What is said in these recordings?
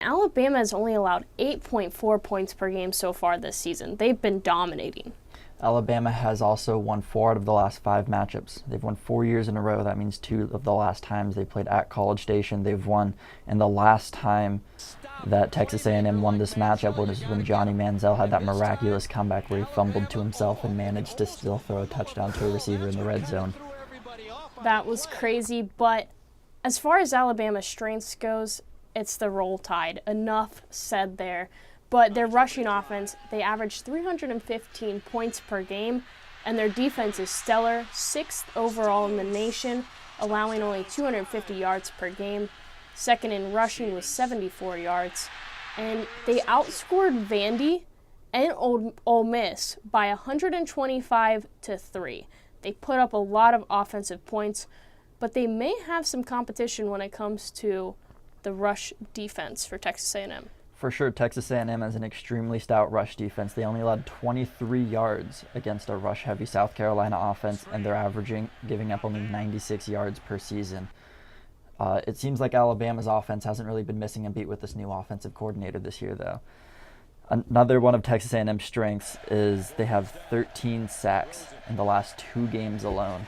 Alabama has only allowed 8.4 points per game so far this season. They've been dominating. Alabama has also won 4 out of the last 5 matchups. They've won 4 years in a row. That means 2 of the last times they played at College Station, they've won. And the last time that Texas A&M won this matchup was when Johnny Manziel had that miraculous comeback where he fumbled to himself and managed to still throw a touchdown to a receiver in the red zone. That was crazy, but as far as Alabama's strengths goes, it's the Roll Tide. Enough said there. But their rushing offense, they average 315 points per game, and their defense is stellar, 6th overall in the nation, allowing only 250 yards per game. Second in rushing with 74 yards. And they outscored Vandy and Ole Miss by 125-3. They put up a lot of offensive points, but they may have some competition when it comes to the rush defense for Texas A&M. For sure, Texas A&M has an extremely stout rush defense. They only allowed 23 yards against a rush-heavy South Carolina offense, and they're giving up only 96 yards per season. It seems like Alabama's offense hasn't really been missing a beat with this new offensive coordinator this year, though. Another one of Texas A&M's strengths is they have 13 sacks in the last 2 games alone.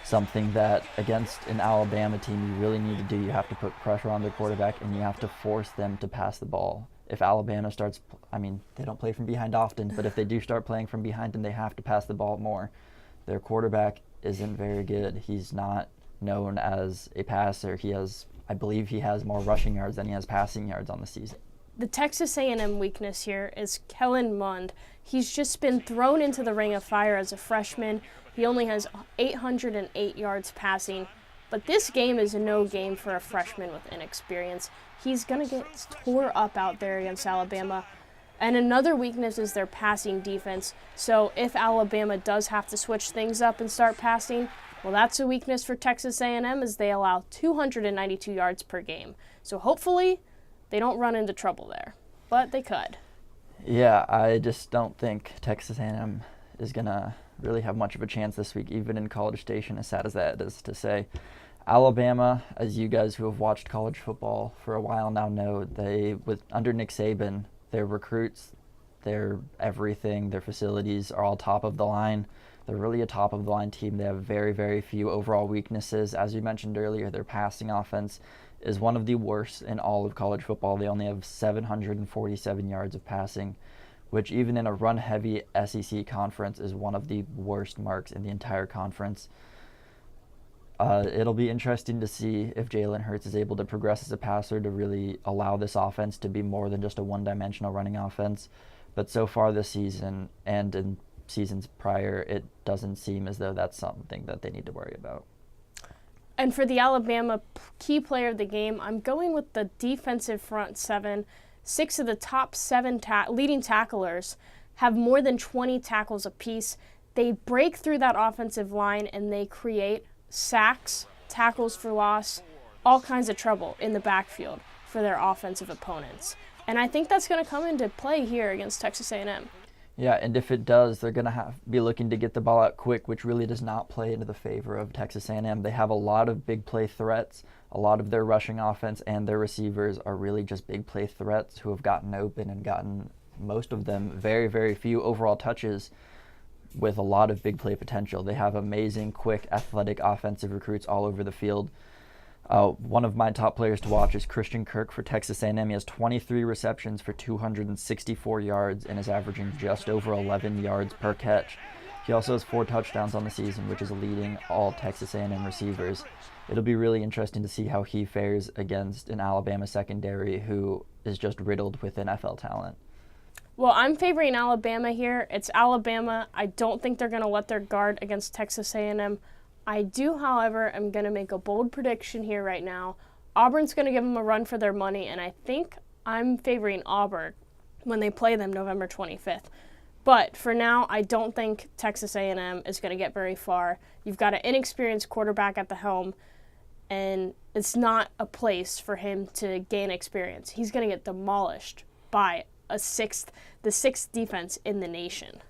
Something that against an Alabama team you really need to do. You have to put pressure on their quarterback and you have to force them to pass the ball. If Alabama starts, they don't play from behind often, but if they do start playing from behind and they have to pass the ball more, their quarterback isn't very good. He's not known as a passer. I believe he has more rushing yards than he has passing yards on the season. The Texas A&M weakness here is Kellen Mond. He's just been thrown into the ring of fire as a freshman. He only has 808 yards passing, but this game is no game for a freshman with inexperience. He's going to get tore up out there against Alabama. And another weakness is their passing defense. So if Alabama does have to switch things up and start passing, well, that's a weakness for Texas A&M as they allow 292 yards per game. So hopefully they don't run into trouble there, but they could. Yeah, I just don't think Texas A&M is going to really have much of a chance this week, even in College Station, as sad as that is to say. Alabama, as you guys who have watched college football for a while now know, under Nick Saban, their recruits, their everything, their facilities are all top of the line. They're really a top of the line team. They have very, very few overall weaknesses. As you mentioned earlier, their passing offense is one of the worst in all of college football. They only have 747 yards of passing, which even in a run-heavy SEC conference is one of the worst marks in the entire conference. It'll be interesting to see if Jalen Hurts is able to progress as a passer to really allow this offense to be more than just a one-dimensional running offense. But so far this season and in seasons prior, it doesn't seem as though that's something that they need to worry about. And for the Alabama key player of the game, I'm going with the defensive front 7. 6 of the top 7 leading tacklers have more than 20 tackles apiece. They break through that offensive line and they create sacks, tackles for loss, all kinds of trouble in the backfield for their offensive opponents. And I think that's going to come into play here against Texas A&M. Yeah, and if it does, they're going to be looking to get the ball out quick, which really does not play into the favor of Texas A&M. They have a lot of big play threats. A lot of their rushing offense and their receivers are really just big play threats who have gotten open and gotten, most of them, very, very few overall touches with a lot of big play potential. They have amazing, quick, athletic offensive recruits all over the field. One of my top players to watch is Christian Kirk for Texas A&M. He has 23 receptions for 264 yards and is averaging just over 11 yards per catch. He also has 4 touchdowns on the season, which is leading all Texas A&M receivers. It'll be really interesting to see how he fares against an Alabama secondary who is just riddled with NFL talent. Well, I'm favoring Alabama here. It's Alabama. I don't think they're going to let their guard against Texas A&M. I do, however, am going to make a bold prediction here right now. Auburn's going to give them a run for their money, and I think I'm favoring Auburn when they play them November 25th. But for now, I don't think Texas A&M is going to get very far. You've got an inexperienced quarterback at the helm, and it's not a place for him to gain experience. He's going to get demolished by the sixth defense in the nation.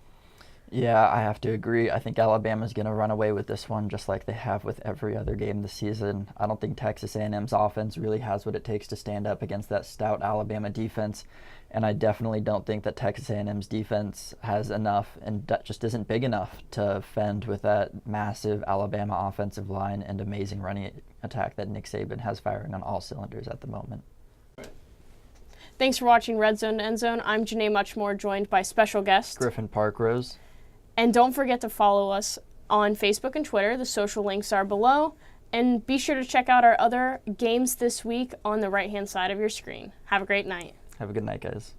Yeah, I have to agree. I think Alabama's going to run away with this one just like they have with every other game this season. I don't think Texas A&M's offense really has what it takes to stand up against that stout Alabama defense, and I definitely don't think that Texas A&M's defense has enough and that just isn't big enough to fend with that massive Alabama offensive line and amazing running attack that Nick Saban has firing on all cylinders at the moment. Thanks for watching RedZone to EndZone. I'm Janae Muchmore, joined by special guest Griffin Parkrose. And don't forget to follow us on Facebook and Twitter. The social links are below. And be sure to check out our other games this week on the right-hand side of your screen. Have a great night. Have a good night, guys.